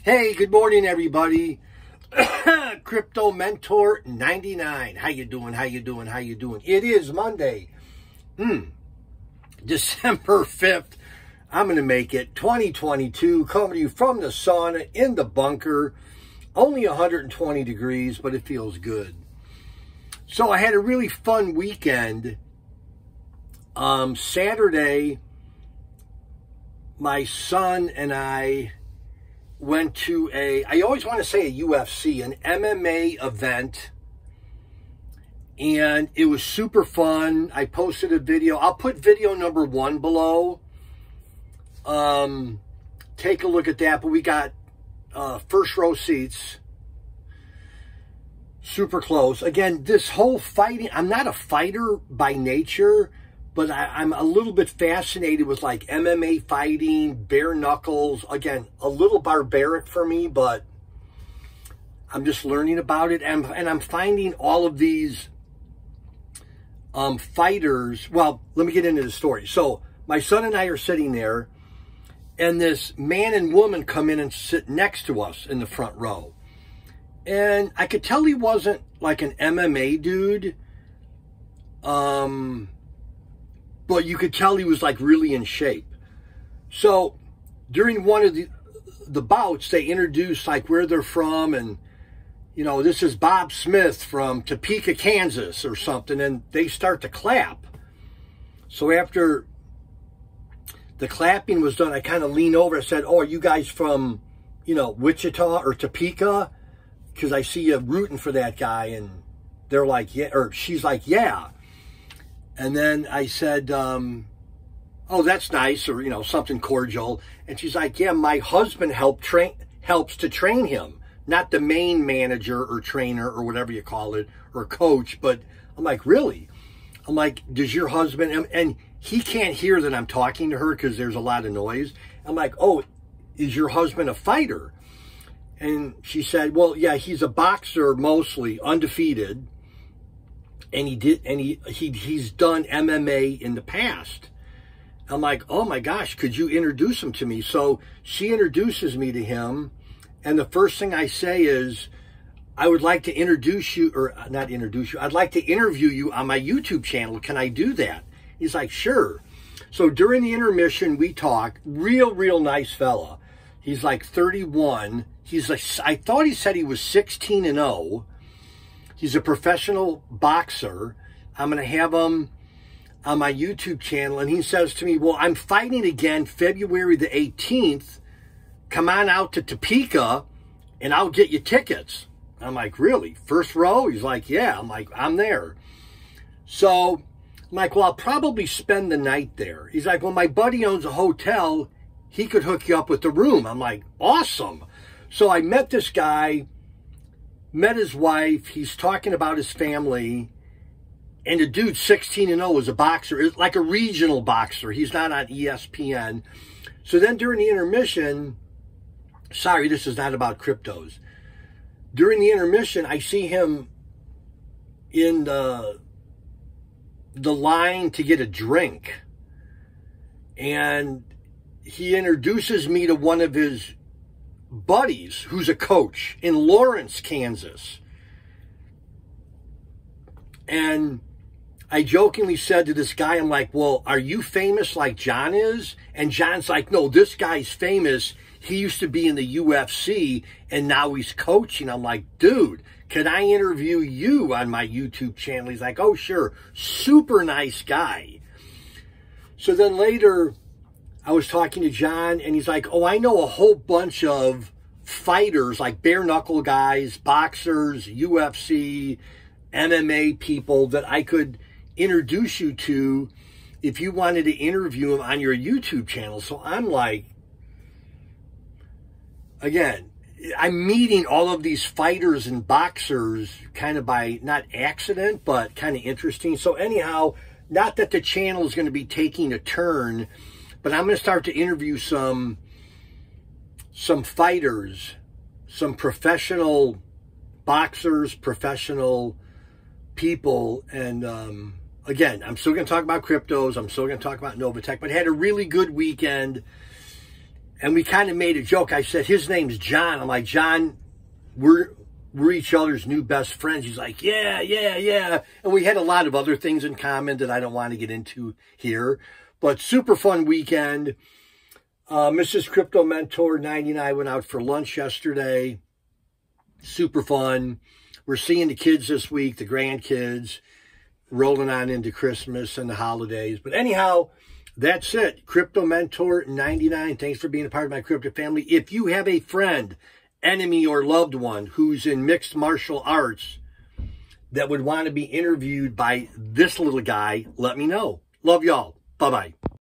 Hey, good morning, everybody. Crypto Mentor 99. How you doing? How you doing? How you doing? It is Monday, December 5th. I'm going to make it 2022, coming to you from the sauna in the bunker. Only 120 degrees, but it feels good. So I had a really fun weekend. Saturday, my son and I went to I always want to say a UFC, an MMA event, and it was super fun. I posted a video. I'll put video number 1 below. Take a look at that, but we got first row seats, super close. Again, this whole fighting, I'm not a fighter by nature, but I'm a little bit fascinated with like MMA fighting, bare knuckles. Again, a little barbaric for me, but I'm just learning about it. And I'm finding all of these fighters. Well, let me get into the story. So my son and I are sitting there, and this man and woman come in and sit next to us in the front row. And I could tell he wasn't like an MMA dude. But you could tell he was like really in shape. So during one of the bouts, they introduced like where they're from, and you know, this is Bob Smith from Topeka, Kansas or something, and they start to clap. So after the clapping was done, I kind of leaned over and said, "Oh, are you guys from, you know, Wichita or Topeka? Because I see you rooting for that guy." And they're like, "Yeah," or she's like, "Yeah." And then I said, "Oh, that's nice," or, you know, something cordial. And she's like, "Yeah, my husband helps to train him. Not the main manager or trainer or whatever you call it, or coach." But I'm like, "Really?" I'm like, "Does your husband," and he can't hear that I'm talking to her because there's a lot of noise. I'm like, "Oh, is your husband a fighter?" And she said, "Well, yeah, he's a boxer, mostly, undefeated. And he's done MMA in the past." I'm like, "Oh my gosh, could you introduce him to me?" So she introduces me to him, and the first thing I say is, "I would like to introduce you," or not introduce you, "I'd like to interview you on my YouTube channel. Can I do that?" He's like, "Sure." So during the intermission, we talk. Real nice fella. He's like 31. He's like, I thought he said he was 16-0. He's a professional boxer. I'm going to have him on my YouTube channel. And he says to me, "Well, I'm fighting again February the 18th. Come on out to Topeka and I'll get you tickets." I'm like, "Really? First row?" He's like, "Yeah." I'm like, "I'm there." So I'm like, "Well, I'll probably spend the night there." He's like, "Well, my buddy owns a hotel. He could hook you up with the room." I'm like, "Awesome." So I met this guy, met his wife. He's talking about his family. And the dude, 16-0, is a boxer, like a regional boxer. He's not on ESPN. So then during the intermission, sorry, this is not about cryptos. During the intermission, I see him in the line to get a drink. And he introduces me to one of his buddies who's a coach in Lawrence, Kansas. And I jokingly said to this guy, I'm like, "Well, are you famous like John is?" And John's like, "No, this guy's famous. He used to be in the UFC and now he's coaching." I'm like, "Dude, can I interview you on my YouTube channel?" He's like, "Oh, sure." Super nice guy. So then later, I was talking to John, and he's like, "Oh, I know a whole bunch of fighters, like bare knuckle guys, boxers, UFC, MMA people that I could introduce you to if you wanted to interview them on your YouTube channel." So I'm like, again, I'm meeting all of these fighters and boxers kind of by, not accident, but kind of interesting. So anyhow, not that the channel is going to be taking a turn, but I'm going to start to interview some fighters, some professional boxers, professional people. And again, I'm still going to talk about cryptos. I'm still going to talk about Novatech, but I had a really good weekend. And we kind of made a joke. I said, his name's John. I'm like, John, we're each other's new best friends. He's like, yeah. And we had a lot of other things in common that I don't want to get into here. But super fun weekend. Mrs. Crypto Mentor 99 went out for lunch yesterday. Super fun. We're seeing the kids this week, the grandkids, rolling on into Christmas and the holidays. But anyhow, that's it. Crypto Mentor 99. Thanks for being a part of my crypto family. If you have a friend, enemy, or loved one who's in mixed martial arts that would want to be interviewed by this little guy, let me know. Love y'all. Bye-bye.